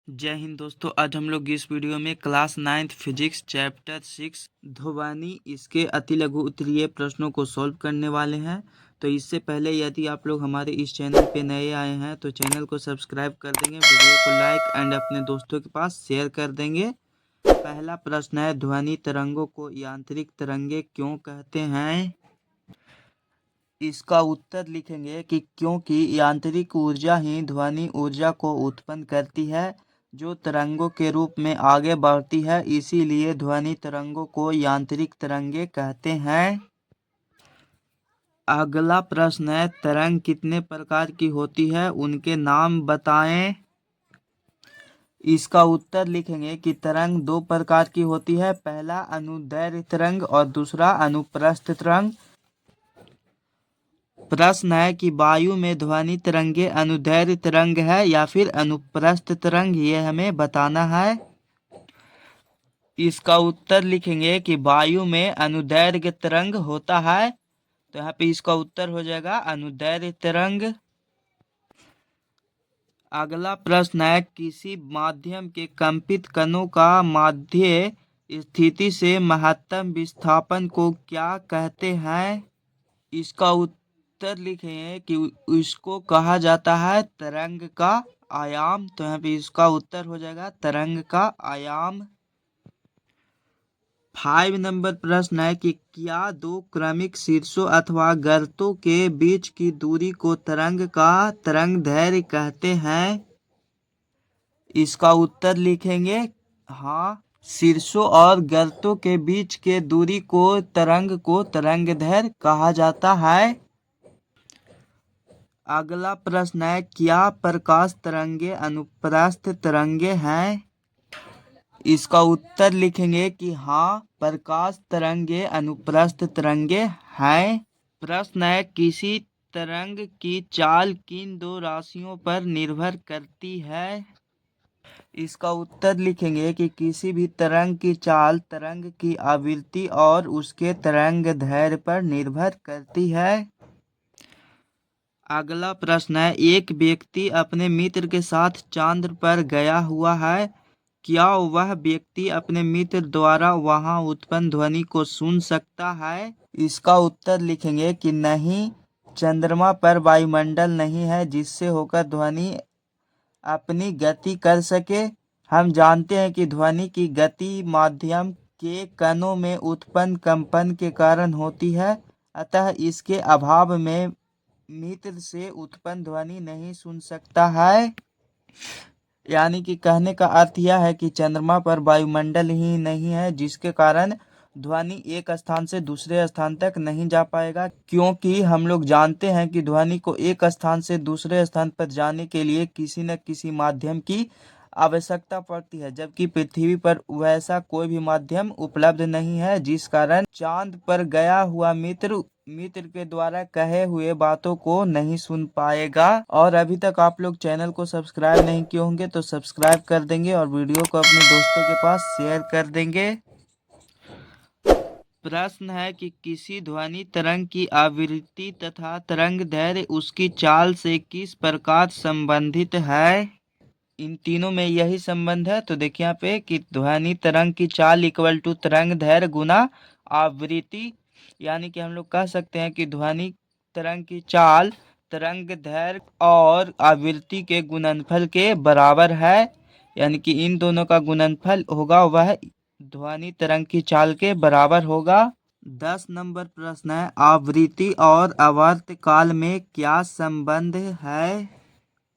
जय हिंद दोस्तों। आज हम लोग इस वीडियो में क्लास 9th फिजिक्स चैप्टर 6 ध्वनि इसके अति लघु उत्तरीय प्रश्नों को सॉल्व करने वाले हैं। तो इससे पहले यदि आप लोग हमारे इस चैनल पे नए आए हैं तो चैनल को सब्सक्राइब कर देंगे, वीडियो को लाइक एंड अपने दोस्तों के पास शेयर कर देंगे। पहला प्रश्न है, ध्वनि तरंगों को यांत्रिक तरंगे क्यों कहते हैं? इसका उत्तर लिखेंगे कि क्योंकि यांत्रिक ऊर्जा ही ध्वनि ऊर्जा को उत्पन्न करती है जो तरंगों के रूप में आगे बढ़ती है, इसीलिए ध्वनि तरंगों को यांत्रिक तरंगे कहते हैं। अगला प्रश्न है, तरंग कितने प्रकार की होती है, उनके नाम बताएं। इसका उत्तर लिखेंगे कि तरंग दो प्रकार की होती है, पहला अनुदैर्घ्य तरंग और दूसरा अनुप्रस्थ तरंग। प्रश्न है कि वायु में ध्वनि तरंगे अनुदैर्घ्य तरंग है या फिर अनुप्रस्थ तरंग, ये हमें बताना है। इसका उत्तर लिखेंगे कि वायु में अनुदैर्घ्य तरंग होता है, तो यहाँ पे इसका उत्तर हो जाएगा अनुदैर्घ्य तरंग। अगला प्रश्न है, किसी माध्यम के कंपित कणों का माध्य स्थिति से महत्तम विस्थापन को क्या कहते हैं? इसका उत्तर लिखें कि इसको कहा जाता है तरंग का आयाम, तो यहाँ पे इसका उत्तर हो जाएगा तरंग का आयाम। 5 नंबर प्रश्न है कि क्या दो क्रमिक शीर्षों अथवा गर्तों के बीच की दूरी को तरंग का तरंग दैर्घ्य कहते हैं? इसका उत्तर लिखेंगे हाँ, शीर्षों और गर्तों के बीच के दूरी को तरंग दैर्घ्य कहा जाता है। अगला प्रश्न है, क्या प्रकाश तरंगे अनुप्रस्थ तरंगे हैं? इसका उत्तर लिखेंगे कि हाँ, प्रकाश तरंगे अनुप्रस्थ तरंगे हैं। प्रश्न है, किसी तरंग की चाल किन दो राशियों पर निर्भर करती है? इसका उत्तर लिखेंगे कि किसी भी तरंग की चाल तरंग की आवृत्ति और उसके तरंग दैर्घ्य पर निर्भर करती है। अगला प्रश्न है, एक व्यक्ति अपने मित्र के साथ चांद पर गया हुआ है, क्या वह व्यक्ति अपने मित्र द्वारा वहां उत्पन्न ध्वनि को सुन सकता है? इसका उत्तर लिखेंगे कि नहीं, चंद्रमा पर वायुमंडल नहीं है जिससे होकर ध्वनि अपनी गति कर सके। हम जानते हैं कि ध्वनि की गति माध्यम के कणों में उत्पन्न कंपन के कारण होती है, अतः इसके अभाव में मित्र से उत्पन्न ध्वनि नहीं सुन सकता है। यानी कि कहने का अर्थ यह है कि चंद्रमा पर वायुमंडल ही नहीं है जिसके कारण ध्वनि एक स्थान से दूसरे स्थान तक नहीं जा पाएगा, क्योंकि हम लोग जानते हैं कि ध्वनि को एक स्थान से दूसरे स्थान पर जाने के लिए किसी न किसी माध्यम की आवश्यकता पड़ती है, जबकि पृथ्वी पर वैसा कोई भी माध्यम उपलब्ध नहीं है, जिस कारण चांद पर गया हुआ मित्र के द्वारा कहे हुए बातों को नहीं सुन पाएगा। और अभी तक आप लोग चैनल को सब्सक्राइब नहीं किए होंगे तो सब्सक्राइब कर देंगे और वीडियो को अपने दोस्तों के पास शेयर कर देंगे। प्रश्न है कि किसी ध्वनि तरंग की आवृत्ति तथा तरंग दैर्घ्य उसकी चाल से किस प्रकार संबंधित है? इन तीनों में यही संबंध है। तो देखिए यहाँ पे कि ध्वनि तरंग की चाल इक्वल टू तरंग दैर्घ्य गुना आवृत्ति, यानी कि हम लोग कह सकते हैं कि ध्वनि तरंग की चाल तरंग दैर्घ्य और आवृत्ति के गुणनफल के बराबर है, यानी कि इन दोनों का गुणनफल होगा वह ध्वनि तरंग की चाल के बराबर होगा। 10 नंबर प्रश्न है, आवृत्ति और आवर्त काल में क्या संबंध है?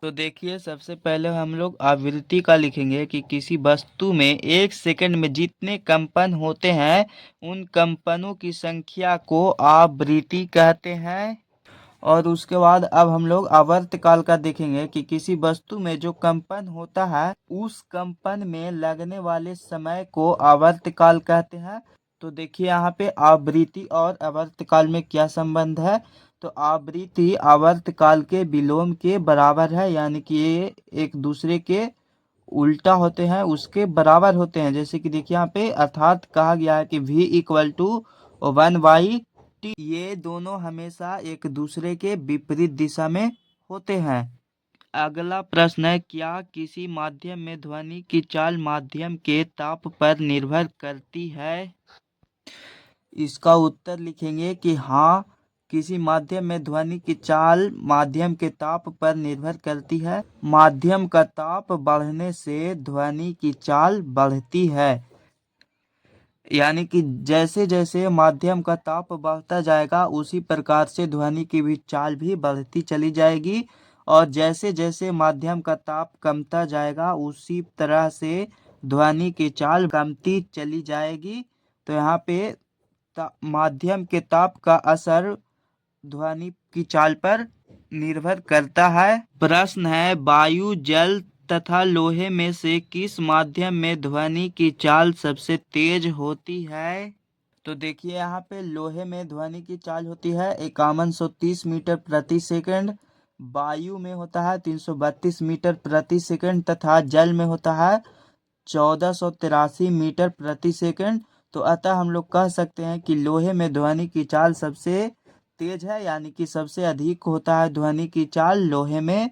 तो देखिए, सबसे पहले हम लोग आवृत्ति का लिखेंगे कि किसी वस्तु में एक सेकंड में जितने कंपन होते हैं उन कंपनों की संख्या को आवृत्ति कहते हैं। और उसके बाद अब हम लोग आवर्त काल का देखेंगे कि किसी वस्तु में जो कंपन होता है उस कंपन में लगने वाले समय को आवर्त काल कहते हैं। तो देखिए यहाँ पे आवृत्ति और आवर्त काल में क्या संबंध है। तो आवृत्ति आवर्त काल के विलोम के बराबर है, यानी कि ये एक दूसरे के उल्टा होते हैं, उसके बराबर होते हैं। जैसे कि देखिए यहाँ पे अर्थात कहा गया है कि v इक्वल टू 1/t, ये दोनों हमेशा एक दूसरे के विपरीत दिशा में होते हैं। अगला प्रश्न है, क्या किसी माध्यम में ध्वनि की चाल माध्यम के ताप पर निर्भर करती है? इसका उत्तर लिखेंगे कि हाँ, किसी माध्यम में ध्वनि की चाल माध्यम के ताप पर निर्भर करती है। माध्यम का ताप बढ़ने से ध्वनि की चाल बढ़ती है। यानी कि जैसे जैसे माध्यम का ताप बढ़ता जाएगा उसी प्रकार से ध्वनि की भी चाल भी बढ़ती चली जाएगी, और जैसे जैसे माध्यम का ताप कमता जाएगा उसी तरह से ध्वनि की चाल कमती चली जाएगी। तो यहाँ पे माध्यम के ताप का असर ध्वनि की चाल पर निर्भर करता है। प्रश्न है, वायु, जल तथा लोहे में से किस माध्यम में ध्वनि की चाल सबसे तेज होती है? तो देखिए यहाँ पे लोहे में ध्वनि की चाल होती है 5130 मीटर प्रति सेकंड, वायु में होता है 332 मीटर प्रति सेकंड तथा जल में होता है 1483 मीटर प्रति सेकंड। तो अतः हम लोग कह सकते हैं कि लोहे में ध्वनि की चाल सबसे तेज है, यानी कि सबसे अधिक होता है ध्वनि की चाल लोहे में।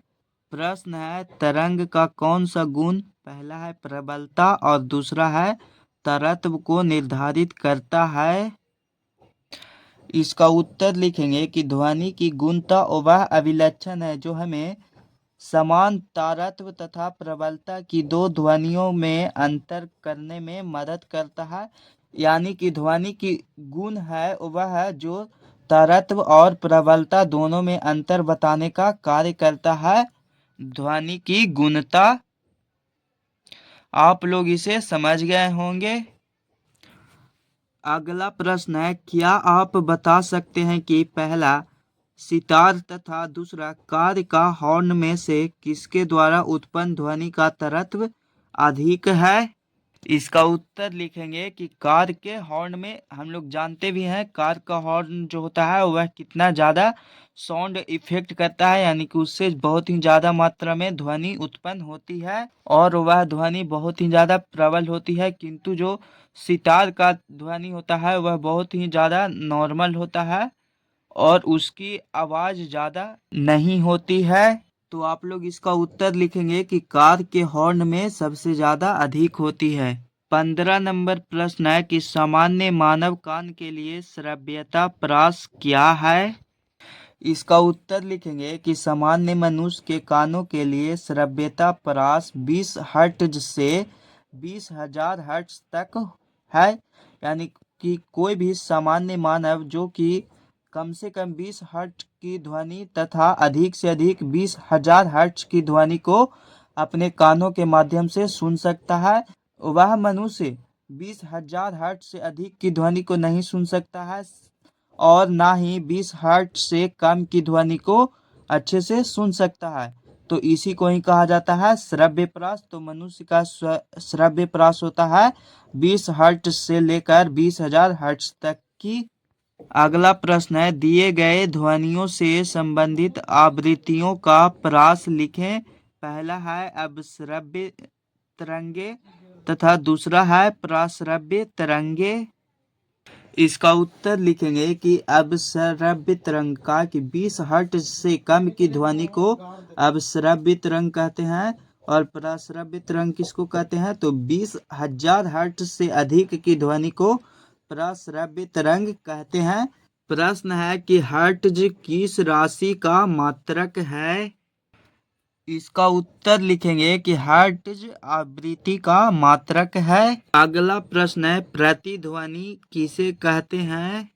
प्रश्न है, तरंग का कौन सा गुण पहला है प्रबलता और दूसरा है तरत्व को निर्धारित करता है? इसका उत्तर लिखेंगे कि ध्वनि की गुणता वह अभिलक्षण है जो हमें समान तारत्व तथा प्रबलता की दो ध्वनियों में अंतर करने में मदद करता है। यानी कि ध्वनि की गुण है वह है जो तारत्व और प्रबलता दोनों में अंतर बताने का कार्य करता है। ध्वनि की गुणता, आप लोग इसे समझ गए होंगे। अगला प्रश्न है, क्या आप बता सकते हैं कि पहला सितार तथा दूसरा कार का हॉर्न में से किसके द्वारा उत्पन्न ध्वनि का तरत्व अधिक है? इसका उत्तर लिखेंगे कि कार के हॉर्न में, हम लोग जानते भी हैं कार का हॉर्न जो होता है वह कितना ज़्यादा साउंड इफेक्ट करता है, यानी कि उससे बहुत ही ज़्यादा मात्रा में ध्वनि उत्पन्न होती है और वह ध्वनि बहुत ही ज़्यादा प्रबल होती है। किंतु जो सितार का ध्वनि होता है वह बहुत ही ज़्यादा नॉर्मल होता है और उसकी आवाज़ ज़्यादा नहीं होती है। तो आप लोग इसका उत्तर लिखेंगे कि कार के हॉर्न में सबसे ज़्यादा अधिक होती है। 15 नंबर प्रश्न है कि सामान्य मानव कान के लिए श्रव्यता प्रास क्या है? इसका उत्तर लिखेंगे कि सामान्य मनुष्य के कानों के लिए श्रव्यता प्रास 20 हर्ट्ज से 20,000 हर्ट्ज तक है। यानी कि कोई भी सामान्य मानव जो कि कम से कम 20 हर्ट्ज की ध्वनि तथा अधिक से अधिक 20,000 हर्ट्ज की ध्वनि को अपने कानों के माध्यम से सुन सकता है। वह मनुष्य 20,000 हर्ट्ज से अधिक की ध्वनि को नहीं सुन सकता है और ना ही 20 हर्ट्ज से कम की ध्वनि को अच्छे से सुन सकता है। तो इसी को ही कहा जाता है श्रव्य प्रास। तो मनुष्य का श्रव्य प्रास होता है 20 हर्ट्ज से लेकर 20,000 हर्ट्ज तक की। अगला प्रश्न है, दिए गए ध्वनियों से संबंधित आवृत्तियों का प्रास लिखें। पहला है अपश्रव्य तरंगे तथा दूसरा है प्राश्रव्य तरंगे। इसका उत्तर लिखेंगे कि अपश्रव्य तरंग का कि 20 हर्ट्ज से कम की ध्वनि को अपश्रव्य तरंग कहते हैं और प्राश्रव्य तरंग किसको कहते हैं? तो 20,000 हर्ट्ज से अधिक की ध्वनि को प्राश्रव्य तरंग कहते हैं। प्रश्न है कि हर्ट्ज किस राशि का मात्रक है? इसका उत्तर लिखेंगे कि हर्ट्ज आवृत्ति का मात्रक है। अगला प्रश्न है, प्रतिध्वनि किसे कहते हैं?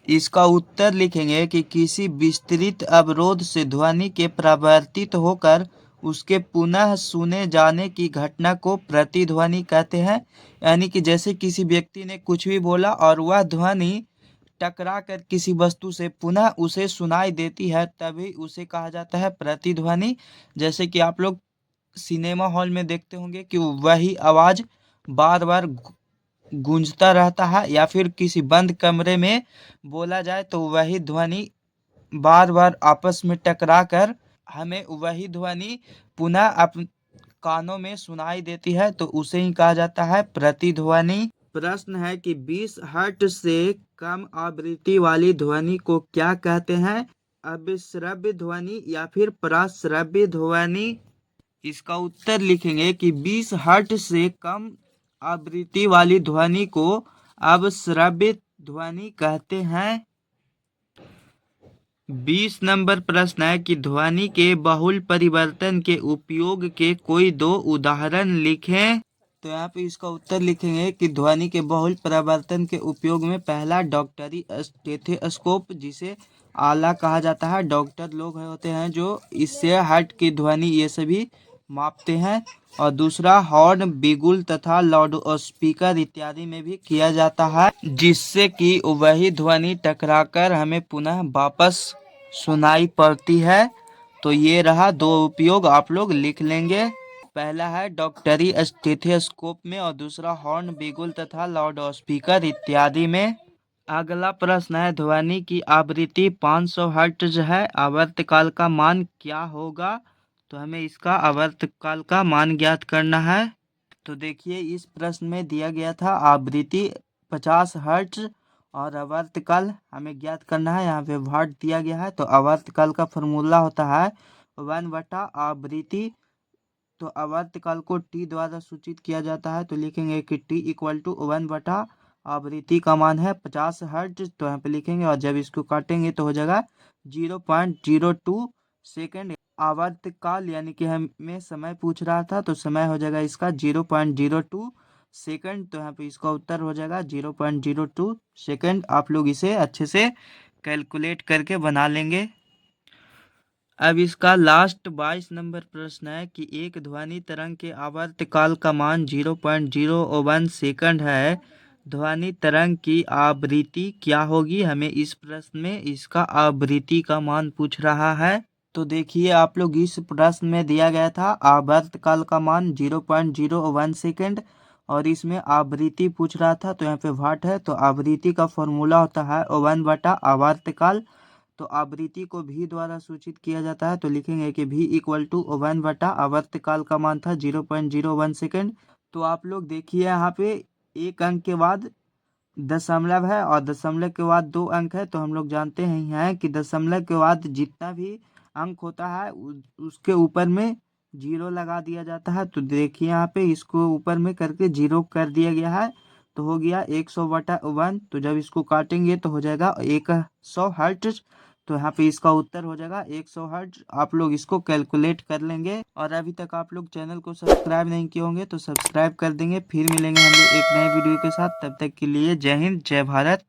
इसका उत्तर लिखेंगे कि किसी विस्तृत अवरोध से ध्वनि के प्रवर्तित होकर उसके पुनः सुने जाने की घटना को प्रतिध्वनि कहते हैं। यानी कि जैसे किसी व्यक्ति ने कुछ भी बोला और वह ध्वनि टकरा कर किसी वस्तु से पुनः उसे सुनाई देती है, तभी उसे कहा जाता है प्रतिध्वनि। जैसे कि आप लोग सिनेमा हॉल में देखते होंगे कि वही आवाज़ बार बार गूंजता रहता है, या फिर किसी बंद कमरे में बोला जाए तो वही ध्वनि बार बार आपस में टकरा कर हमें वही ध्वनि पुनः अपने कानों में सुनाई देती है, तो उसे ही कहा जाता है प्रतिध्वनि। प्रश्न है कि 20 हर्ट्ज से कम आवृत्ति वाली ध्वनि को क्या कहते हैं? अभिश्रव्य ध्वनि या फिर पराश्रव्य ध्वनि? इसका उत्तर लिखेंगे कि 20 हर्ट्ज से कम आवृत्ति वाली ध्वनि को अभिश्रव्य ध्वनि कहते हैं। 20 नंबर प्रश्न है कि ध्वनि के बहुल परिवर्तन के उपयोग के कोई दो उदाहरण लिखें। तो यहाँ पे इसका उत्तर लिखेंगे कि ध्वनि के बहुल परिवर्तन के उपयोग में पहला डॉक्टरी स्टेथोस्कोप, जिसे आला कहा जाता है। डॉक्टर लोग होते हैं जो इससे हार्ट की ध्वनि ये सभी मापते हैं। और दूसरा हॉर्न, बिगुल तथा लाउड स्पीकर इत्यादि में भी किया जाता है, जिससे कि वही ध्वनि टकराकर हमें पुनः वापस सुनाई पड़ती है। तो ये रहा दो उपयोग, आप लोग लिख लेंगे। पहला है डॉक्टरी स्टेथोस्कोप में और दूसरा हॉर्न, बिगुल तथा लाउड स्पीकर इत्यादि में। अगला प्रश्न है ध्वनि की आवृत्ति 500 हर्ट्ज है, आवर्तकाल का मान क्या होगा? तो हमें इसका आवर्तकाल का मान ज्ञात करना है। तो देखिए इस प्रश्न में दिया गया था आवृत्ति 50 हर्ट्ज और आवर्तकाल हमें ज्ञात करना है। यहाँ पे वाट दिया गया है। तो आवर्तकाल का फॉर्मूला होता है 1/आवृत्ति। तो आवर्तकाल को टी द्वारा सूचित किया जाता है। तो लिखेंगे कि टी इक्वल टू 1/आवृत्ति का मान है 50 हर्ट्ज। तो यहाँ पे लिखेंगे और जब इसको काटेंगे तो हो जाएगा 0.02 सेकेंड। आवर्तकाल यानी कि हमें समय पूछ रहा था, तो समय हो जाएगा इसका 0.02 सेकेंड। तो यहाँ पे इसका उत्तर हो जाएगा 0.02 सेकेंड। आप लोग इसे अच्छे से कैलकुलेट करके बना लेंगे। अब इसका लास्ट 22 नंबर प्रश्न है कि एक ध्वनि तरंग के आवर्तकाल का मान 0.01 सेकंड है। ध्वनि तरंग की आवृत्ति क्या होगी? हमें इस प्रश्न में इसका आवृत्ति का मान पूछ रहा है। तो देखिए आप लोग इस प्रश्न में दिया गया था आवर्तकाल का मान 0.01 सेकंड और इसमें आवृत्ति पूछ रहा था। तो यहाँ पे वाट है। तो आवृत्ति का फॉर्मूला होता है 1/आवर्तकाल। तो आवृत्ति को भी द्वारा सूचित किया जाता है। तो लिखेंगे कि भी इक्वल टू 1/आवर्तकाल का मान था 0.01 सेकेंड। तो आप लोग देखिए यहाँ पे एक अंक के बाद दशमलव है और दशमलव के बाद 2 अंक है। तो हम लोग जानते हैं कि दशमलव के बाद जितना भी अंक होता है उसके ऊपर में 0 लगा दिया जाता है। तो देखिए यहाँ पे इसको ऊपर में करके 0 कर दिया गया है। तो हो गया 100/1। तो जब इसको काटेंगे तो हो जाएगा 100 हर्ट्ज। तो यहाँ पे इसका उत्तर हो जाएगा 100 हर्ट्ज। आप लोग इसको कैलकुलेट कर लेंगे। और अभी तक आप लोग चैनल को सब्सक्राइब नहीं किए होंगे तो सब्सक्राइब कर देंगे। फिर मिलेंगे हम लोग एक नए वीडियो के साथ। तब तक के लिए जय हिंद, जय भारत।